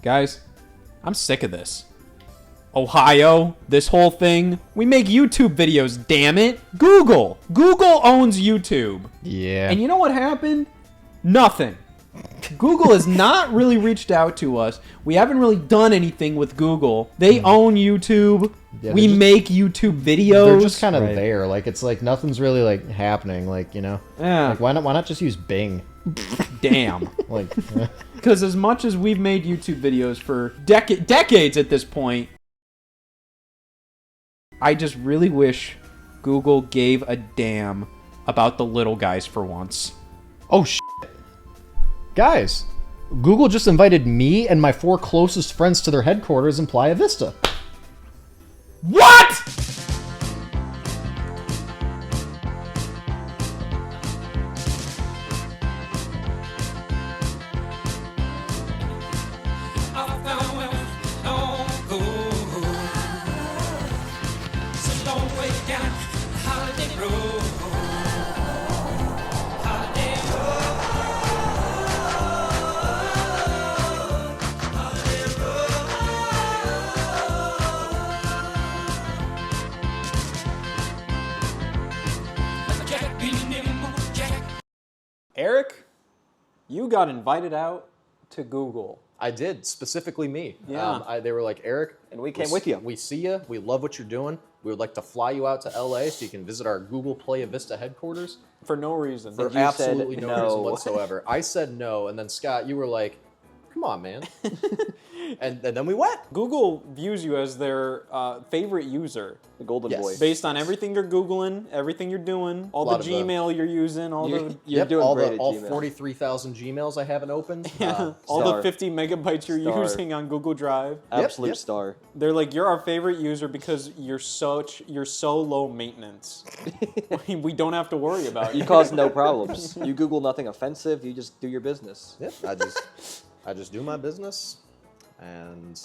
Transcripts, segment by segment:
Guys, I'm sick of this. Ohio, this whole thing. We make YouTube videos, damn it. Google owns YouTube. Yeah. And you know what happened? Nothing. Google has not really reached out to us. We haven't really done anything with Google. They own YouTube. Yeah, we make YouTube videos. They're just kind of there. Like, it's like nothing's really like happening. Like, you know. Yeah. Like, why not just use Bing? Damn. Like, because as much as we've made YouTube videos for decades at this point, I just really wish Google gave a damn about the little guys for once. oh shit. Guys, Google just invited me and my 4 closest friends to their headquarters in Playa Vista. What? Eric, you got invited out to Google. I did, specifically me. Yeah. They were like, Eric, And we came with you. We see you. We love what you're doing. We would like to fly you out to LA so you can visit our Google Playa Vista headquarters. For no reason. For you absolutely said no no. reason whatsoever. I said no, and then Scott, you were like, come on, man. and then we went. Google views you as their favorite user. The golden Yes. boy. Based on everything you're Googling, everything you're doing, all the Lot of Gmail you're using, all the... You're doing all great the at all Gmail. 43,000 Gmails I haven't opened. all the Star. 50 megabytes you're Star. using on Google Drive. Absolute yep. star. They're like, you're our favorite user because you're so low maintenance. We don't have to worry about You you. cause no problems. You Google nothing offensive. You just do your business. Yep, I just do my business, and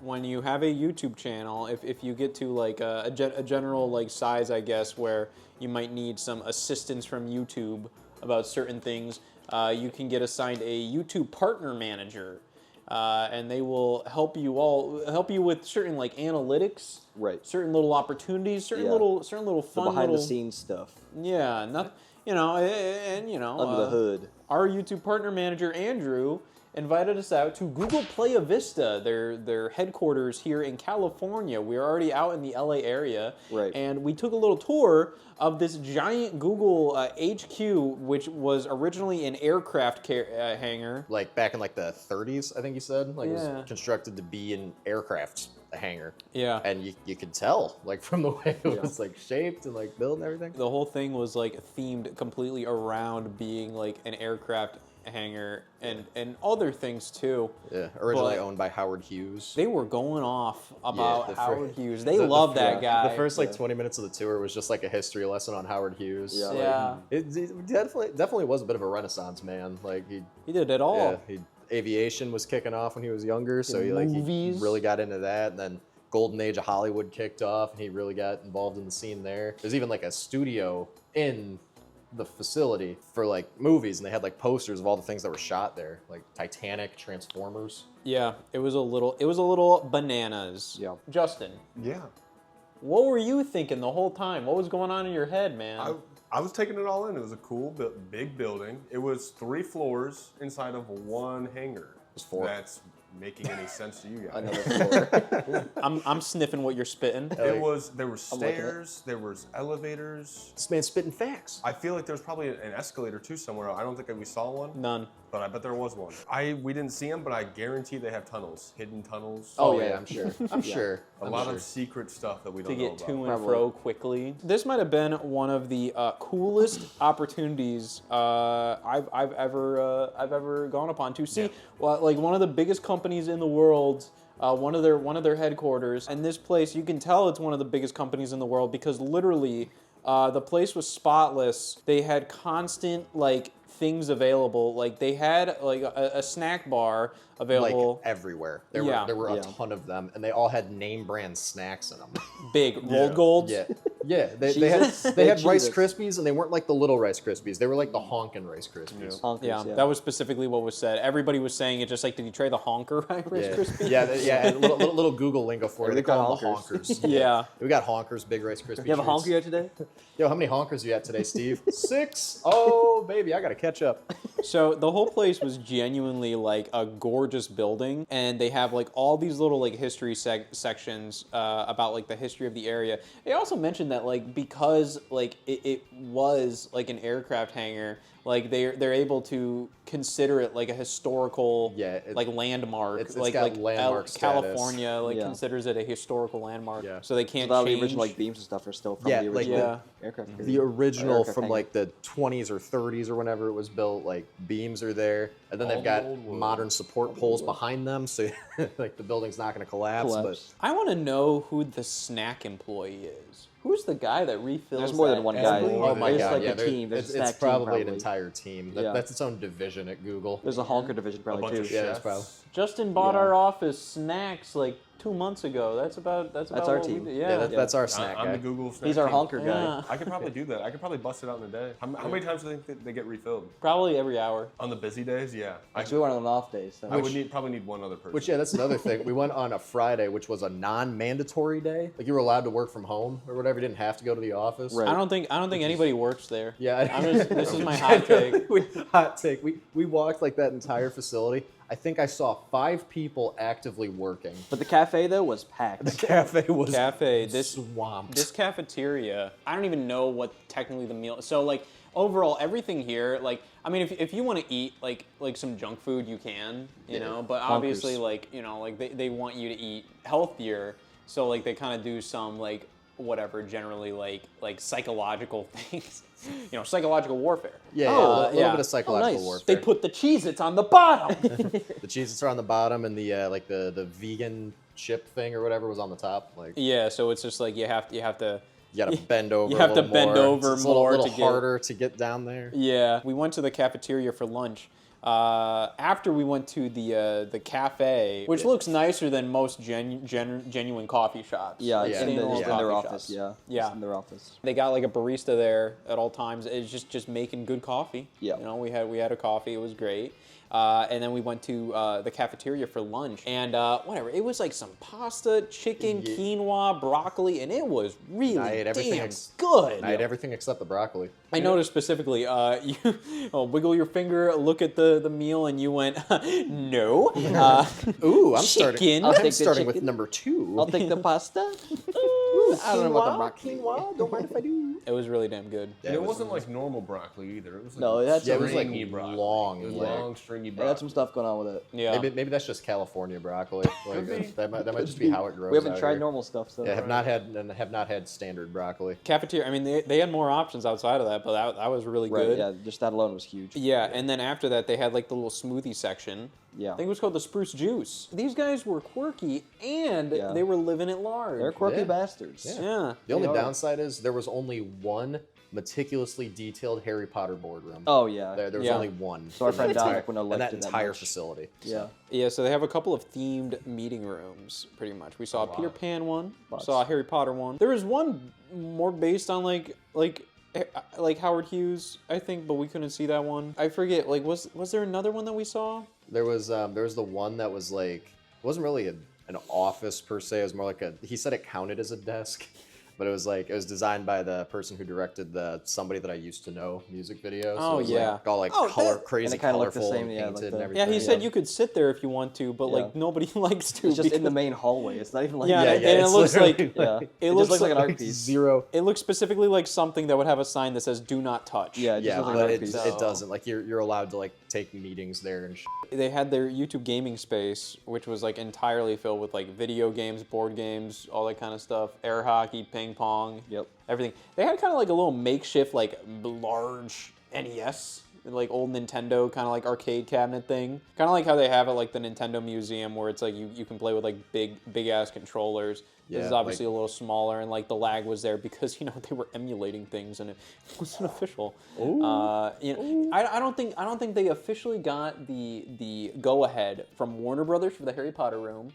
When you have a YouTube channel, if you get to like a general like size, I guess, where you might need some assistance from YouTube about certain things, you can get assigned a YouTube partner manager, and they will help you with certain like analytics, Right. certain little opportunities, certain Yeah. little The fun behind little the scenes stuff. yeah, not you know, and you know Under the hood. Our YouTube partner manager Andrew invited us out to Google Playa Vista, their headquarters here in California. We're already out in the LA area, Right. and we took a little tour of this giant Google HQ, which was originally an aircraft hangar. like back in like the 30s, I think you said, like it Yeah. was constructed to be an aircraft hangar. Yeah. And you could tell, like from the way it was like shaped and like built and everything. The whole thing was like themed completely around being like an aircraft hangar and other things too. Yeah, originally But owned by Howard Hughes. they were going off about the Howard fir- Hughes. They love that guy. The first like 20 minutes of the tour was just like a history lesson on Howard Hughes. Yeah. Like, Yeah. it definitely was a bit of a renaissance man. Like He did it all. aviation was kicking off when he was younger, so he movies. really got into that. And then golden age of Hollywood kicked off, and he really got involved in the scene there. There's even like a studio in the facility for like movies, and they had like posters of all the things that were shot there, like Titanic, Transformers. Yeah, it was a little bananas. Yeah. Justin, Yeah. what were you thinking the whole time? What was going on in your head, man? I was taking it all in. It was a cool, big building. It was 3 floors inside of one hangar. was 4. That's making any sense to you guys. Another floor. I'm sniffing what you're spitting. There were liking it. stairs, there was elevators. This man's spitting facts. I feel like there was probably an escalator too somewhere. I don't think we saw one, None. but I bet there was one. We didn't see them, but I guarantee they have tunnels, hidden tunnels. Oh yeah. yeah, I'm sure. I'm sure. A lot of secret stuff that we To don't know get about. to and Probably. fro quickly. This might have been one of the coolest opportunities I've ever gone upon to see. Yeah. Well, like one of the biggest companies in the world. One of their headquarters, and this place, you can tell it's one of the biggest companies in the world because literally the place was spotless. They had constant like things available. Like they had like a snack bar available. Like everywhere. There Yeah. were a Yeah. ton of them, and they all had name brand snacks in them. Big rolled golds. Yeah. Yeah, they had Cheez-Its? Rice Cheez-Its. Krispies, and they weren't like the little Rice Krispies. They were like the honkin' Rice Krispies. Honkers, Yeah, that was specifically what was said. Everybody was saying it just like, did you try the honker Rice Yeah, Krispie? yeah. Little Google lingo for it. They we got call them the honkers. honkers. Yeah. We got honkers, big Rice Krispie. You have a treats. honker yet today? Yo, how many honkers you at today, Steve? 6. Oh, baby, I gotta catch up. So the whole place was genuinely like a gorgeous building, and they have like all these little like history sections about like the history of the area. They also mentioned that like because like it was like an aircraft hangar, like they're able to consider it like a historical like landmark. it's like got like landmark status. California like Yeah. considers it a historical landmark. Yeah. So they can't So all change the original like beams and stuff are still from Yeah, the like original the- aircraft. The period. original Aircraft from hangar. like the 20s or 30s or whenever it was built, like beams are there, and then All they've the got old wood. modern support poles behind them, so like the building's not going to collapse. Collapse. I want to know who the snack employee is. Who's the guy that refills? There's more that than one every- guy. Oh my There's God, like yeah, a team. There's it's a snack team, probably an entire team. Yeah. That's its own division at Google. There's a honker division A probably bunch too. of Yeah, chefs. that's probably- Justin bought Yeah. our office snacks like 2 months ago. That's about our what team. We did. Yeah, Yeah. that's our snack I'm the guy. Google snack He's our team. honker guy. Yeah. I could probably do that. I could probably bust it out in a day. How many times do you think that they get refilled? Probably every hour. On the busy days, yeah. Actually, we went on an off day. So. I would probably need one other person. Which, yeah, that's another thing. We went on a Friday, which was a non-mandatory day. Like, you were allowed to work from home or whatever. You didn't have to go to the office. Right. I don't think anybody works there. Yeah. This is my hot take. Hot take. We walked, like, that entire facility. I think I saw 5 people actively working. But the cafe though was packed. The cafe was This swamped. This cafeteria, I don't even know what technically the meal. So like overall, everything here, like I mean, if you want to eat like some junk food, you can, you know. But obviously, Honkers. like like they want you to eat healthier, so like they kind of do some like whatever, generally like psychological things, psychological warfare. Yeah, Oh, a little yeah. bit of psychological nice. warfare. They put the Cheez-Its on the bottom. The Cheez-Its are on the bottom, and the like the vegan chip thing or whatever was on the top. Like, Yeah, so it's just like you have to. you got to bend over. You have a to little bend more. over It's more a little to get- harder to get down there. Yeah, we went to the cafeteria for lunch. After we went to the cafe, which looks nicer than most genuine coffee shops. Yeah, like it's Yeah. in, the, standalone it's in their coffee office. shops. Yeah. Yeah. It's in their office. They got like a barista there at all times. It's just making good coffee. Yeah. We had a coffee. It was great. And then we went to the cafeteria for lunch, and whatever. It was like some pasta, chicken, Yeah. quinoa, broccoli, and it was really I ate everything damn good. I had everything except the broccoli. I noticed specifically, you wiggle your finger, look at the meal, and you went, no. Ooh, I'm Chicken. I'll take the starting with chicken. number 2. I'll take the pasta. I don't know about the broccoli. Quinoa, don't mind if I do. It was really damn good. Yeah, And it was- wasn't like normal broccoli either. It was like No, that's Yeah, it was like stringy broccoli. long. It was like- long, stringy They broccoli. had some stuff going on with it. Yeah. Maybe that's just California broccoli. Like, be. that might just be how it grows. We haven't out tried here. normal stuff, so. Yeah, have not had standard broccoli. Cafeteria, I mean, they had more options outside of that, but that was really Right, good. yeah, just that alone was huge. Yeah, and then after that, they had like the little smoothie section. Yeah. I think it was called the Spruce Juice. These guys were quirky, and Yeah. they were living at large. They're quirky Yeah. bastards. Yeah. The only are. downside is there was only one meticulously detailed Harry Potter boardroom. Oh, yeah. There was Yeah. only one. So our in friend the entire- Dominic wouldn't have in liked that it that entire much. facility. Yeah. Yeah, so they have a couple of themed meeting rooms, pretty much. We saw a wow. Peter Pan one, Lots. saw a Harry Potter one. There was one more based on like Howard Hughes, I think, but we couldn't see that one. I forget. Like, was there another one that we saw? There was the one that was like, it wasn't really an office per se. It was more like he said it counted as a desk, but it was designed by the person who directed the Somebody That I Used to Know music video. So Oh, it was yeah. like, all like Oh, color, that- crazy, And it kinda looked the colorful, same, and yeah, painted like and the- everything. Yeah, he said yeah. you could sit there if you want to, but like Yeah. nobody likes to. It's just in the because- main hallway. It's not even like Yeah, that. and it it's looks like literally Yeah. it just looks like an like art piece. zero. It looks specifically like something that would have a sign that says "Do not touch." Yeah, it just Yeah, looks like but an art it, piece. it doesn't. Like you're allowed to like take meetings there and shit. They had their YouTube gaming space, which was like entirely filled with like video games, board games, all that kind of stuff, air hockey, ping pong, Yep. everything. They had kind of like a little makeshift like large NES, like old Nintendo kind of like arcade cabinet thing. Kind of like how they have at like the Nintendo Museum where it's like you can play with like big ass controllers. This is Yeah, obviously like- a little smaller, and like the lag was there because they were emulating things and it wasn't official. I don't think they officially got the go ahead from Warner Brothers for the Harry Potter room,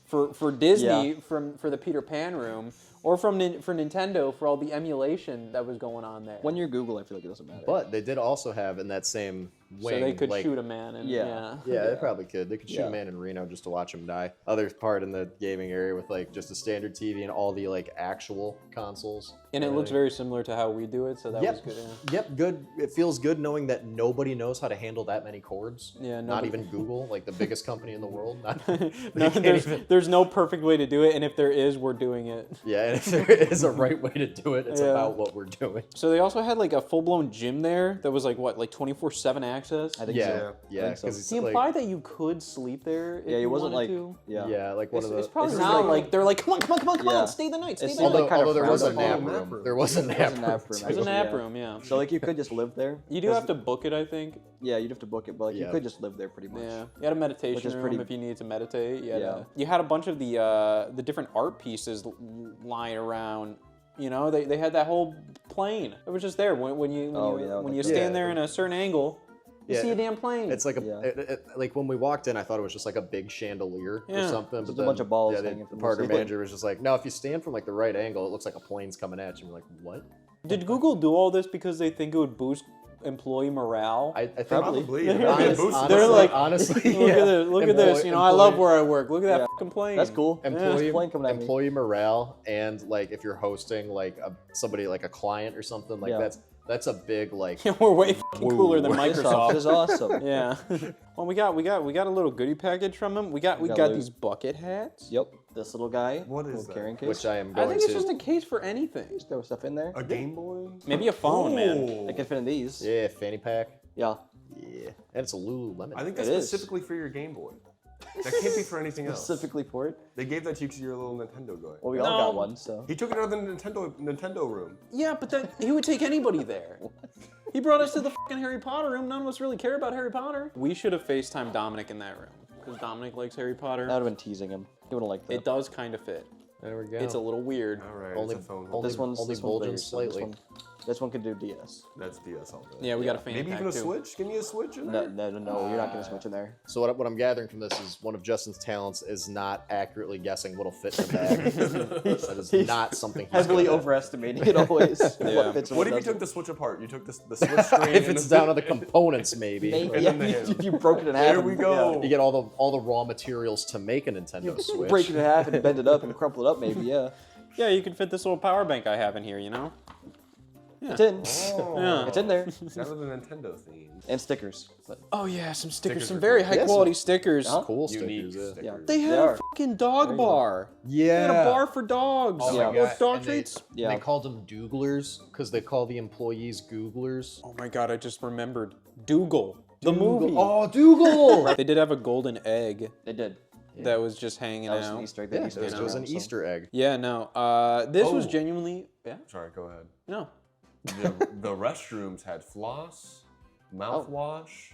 for Disney Yeah. for the Peter Pan room, Or for Nintendo for all the emulation that was going on there. When you're Google, I feel like it doesn't matter. But they did also have in that same wing. So they could like, shoot a man. And, Yeah. Yeah, they probably could. They could shoot Yeah. a man in Reno just to watch him die. Other part in the gaming area with like just a standard TV and all the like actual consoles. And it looks very similar to how we do it, so that was good. Yeah. Yep, good. It feels good knowing that nobody knows how to handle that many cords. Yeah, Not nobody- even Google, like the biggest company in the world. Not, No, they can't there's, even- there's no perfect way to do it, and if there is, we're doing it. yeah, and if there is a right way to do it, it's Yeah. about what we're doing. So they also had like a full-blown gym there that was like what, like 24/7 access. I think Yeah, so. yeah, I think so. because He implied that you could sleep there. If Yeah, he you wasn't wanted like. to. Yeah. yeah, like one It's, of the. it's probably it's now like- like they're like, come on, Yeah. stay the night, stay It's the like night. kind although of there was a frowned nap upon. room. There was a nap room. room. There's a too. nap Yeah. room, yeah. So like you could just live there. You do have to book it, I think. Yeah, you'd have to book it, but like Yeah. you could just live there pretty much. Yeah, you had a meditation Which is room pretty- if you needed to meditate. You had, Yeah. you had a bunch of the different art pieces lying around. You know, they had that whole plane. It was just there when you Oh, yeah, when like you the- stand Yeah. there in a certain angle, you Yeah. see a damn plane. It's like a Yeah. like when we walked in, I thought it was just like a big chandelier Yeah. or something. Just but a bunch of balls yeah, hanging from the the partner ceiling. manager was just like, no, if you stand from like the right angle, it looks like a plane's coming at you. And we're like, what? Did Google do all this because they think it would boost employee morale? I think Probably. They're They're like- getting boosted. they're like, honestly, look at this, look at this. You know, I love where I work. Look at that Yeah. fucking plane. That's cool. employee Plane coming at me. employee morale and like if you're hosting like somebody like a client or something like Yeah. that's a big like Yeah, we're way fucking cooler than This Microsoft. office is awesome. Yeah. Well, we got a little goodie package from him. We got got loot. these bucket hats. Yep. This little guy. What is little that? carrying case. which I am I going think it's to just a case for anything. Just throw stuff in there. A Game Boy? Maybe a phone, man. Oh. I can fit in these. yeah fanny pack Yeah. yeah and it's a Lululemon. I think that's It is. specifically for your Game Boy. That can't be for anything else. Specifically for it. They gave that to you because you're a little Nintendo guy. Well, we all No. got one, so. He took it out of the Nintendo room. Yeah, but then he would take anybody there. He brought us to the fucking Harry Potter room. None of us really care about Harry Potter. We should have FaceTimed Dominic in that room because Dominic likes Harry Potter. That would have been teasing him. He would have liked that. It does kind of fit. there we go. It's a little weird. All right, Only- it's a phone. only- This one's only this one's bulging bigger, so this slightly. This one could do DS. That's DS all day. Yeah, we got a fanny Maybe pack even a too. Switch? Give me a Switch in No, there? no, you're not gonna switch in there. So what I'm gathering from this is one of Justin's talents is not accurately guessing what'll fit in the bag. That is not something he's Heavily good at. overestimating it always. Yeah. What fits and What if you doesn't. took the Switch apart? You took the Switch screen If and it's the- down to the components, maybe. Maybe, And yeah, then the handle. if you broke it in half. There and- we go. You get all the raw materials to make a Nintendo Yeah. Switch. Break it in half and bend it up and crumple it up, maybe. Yeah, Yeah, you could fit this little power bank I have in here, you know? it's in. Oh, Yeah. It's in there. That was the Nintendo theme. And stickers. But Oh yeah, some stickers, Stickers some are very cool. high Yeah, quality stickers. Huh? Cool Unique stickers. stickers. yeah, They had They a are. fucking dog There you go. bar. Yeah. They had a bar for dogs. Oh Yeah. my With God. dog And treats. Yeah. They called them Dooglers because they call the employees Googlers. Oh my god, I just remembered. Dougal. The movie. Oh, Dougal! They did have a golden egg they did. that was just hanging That was out. an Easter egg. yeah, They it Easter was, egg it was an around, so. Easter egg. Yeah, no. This was Oh. genuinely. Yeah. Sorry, go ahead. No. The restrooms had floss, mouthwash,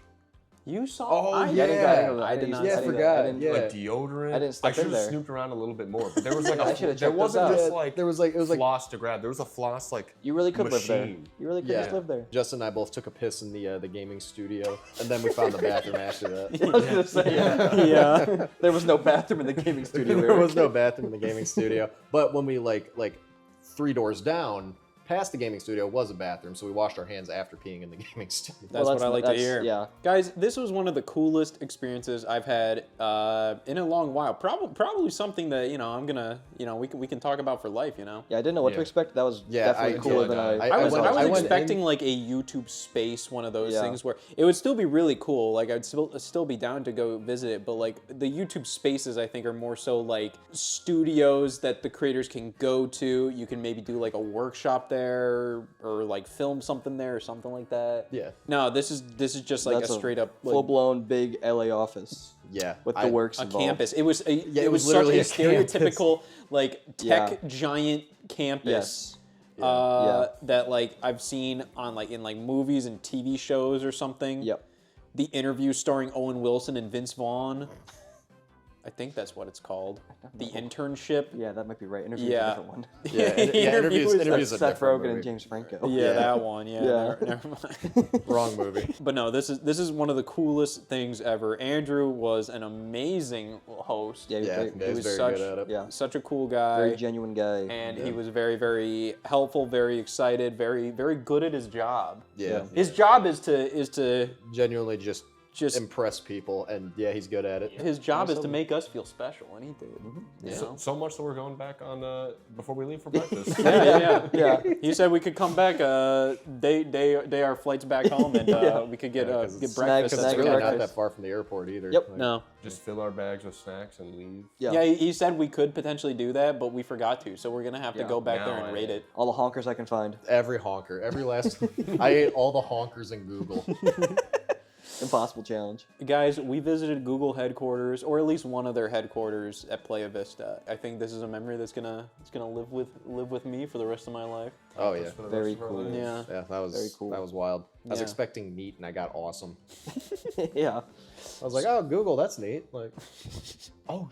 You saw. Oh, I yeah. didn't- I didn't I did not. Yeah, I see that. forgot. I didn't- Yeah. a deodorant. I didn't step I should in have there. snooped around a little bit more. But there was like I should've there checked wasn't those out. just like There was like floss to grab. There was a floss like You really could live there. machine. You really could Yeah. just live there. Justin and I both took a piss in the gaming studio, and then we found the bathroom after that. I was gonna say. Yeah. There was no bathroom in the gaming studio. There was no bathroom in the gaming studio, but when we like 3 doors down past the gaming studio was a bathroom, so we washed our hands after peeing in the gaming studio. That's what I like to hear. Yeah. Guys, this was one of the coolest experiences I've had in a long while. Probably something that I'm gonna we can talk about for life. Yeah, I didn't know what to Yeah. expect. That was Yeah, definitely I cooler did, than I. I was I went expecting in- like a YouTube space, one of those Yeah. things where it would still be really cool. Like I'd still be down to go visit it, but like the YouTube spaces I think are more so like studios that the creators can go to. You can maybe do like a workshop there or like film something there or something like that. Yeah. No, this is just like That's a straight up like, full-blown big LA office Yeah. with the works a involved. campus. It was it was such a literally a campus. stereotypical like tech Yeah. giant campus. Yes. Yeah. That like I've seen on like in like movies and TV shows or something. Yep. The interview starring Owen Wilson and Vince Vaughn. I think that's what it's called. The internship. Yeah, that might be right. Interview's Yeah. a different one. Yeah, interviews That's a Seth different Rogen movie. and James Franco. Yeah, that one. Yeah, Yeah. Never mind. Wrong movie. But no, this is one of the coolest things ever. Andrew was an amazing host. Yeah, Yeah, he he's was very such, good at it. yeah, such a cool guy. very genuine guy. And he was very, very helpful, very excited, very, very good at his job. Yeah. His job is to Genuinely just just impress people, and yeah, he's good at it. his job is to make us feel special, and he did. Yeah. So much that we're going back on before we leave for breakfast. Yeah. Yeah. He said we could come back day our flights back home, and we could get because get it's- breakfast. Because Snack it's really not breakfast. that far from the airport either. Yep. Like, No. Just fill our bags with snacks and leave. Yeah. Yeah, he said we could potentially do that, but we forgot to. So we're gonna have to Yeah. go back there Now and I rate know. it. All the honkers I can find. Every honker, every last. I ate all the honkers in Google. Impossible challenge. Guys, we visited Google headquarters, or at least one of their headquarters at Playa Vista. I think this is a memory that's gonna live with me for the rest of my life. Oh yeah, Just for the Very rest of our cool. lives. Yeah. yeah, that was Very cool. That was wild. I was Yeah. expecting neat, and I got awesome. Yeah. I was like, oh, Google, that's neat. Like, oh,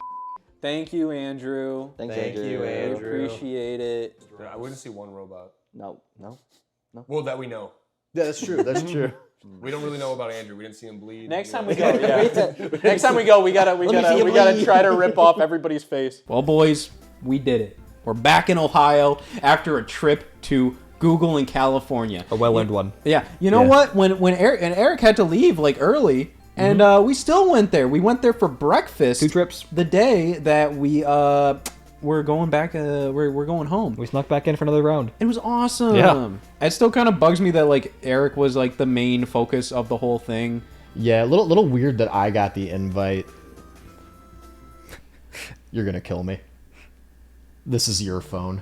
Thank you, Andrew. Thanks, Thank Andrew. you, I Andrew. appreciate it. I wouldn't see one robot. No. Well, that we know. yeah, that's true. That's true. We don't really know about Andrew. We didn't see him bleed. Next you time know. we go, yeah. Next time we go, we gotta see him try to rip off everybody's face. Well, boys, we did it. We're back in Ohio after a trip to Google in California. A well-earned one. Yeah, you know what? When Eric had to leave like early, and we still went there. We went there for breakfast. 2 trips. The day that we're going back. We're going home. We snuck back in for another round. It was awesome. Yeah. It still kind of bugs me that like Eric was like the main focus of the whole thing. Yeah, a little weird that I got the invite. You're gonna kill me. This is your phone.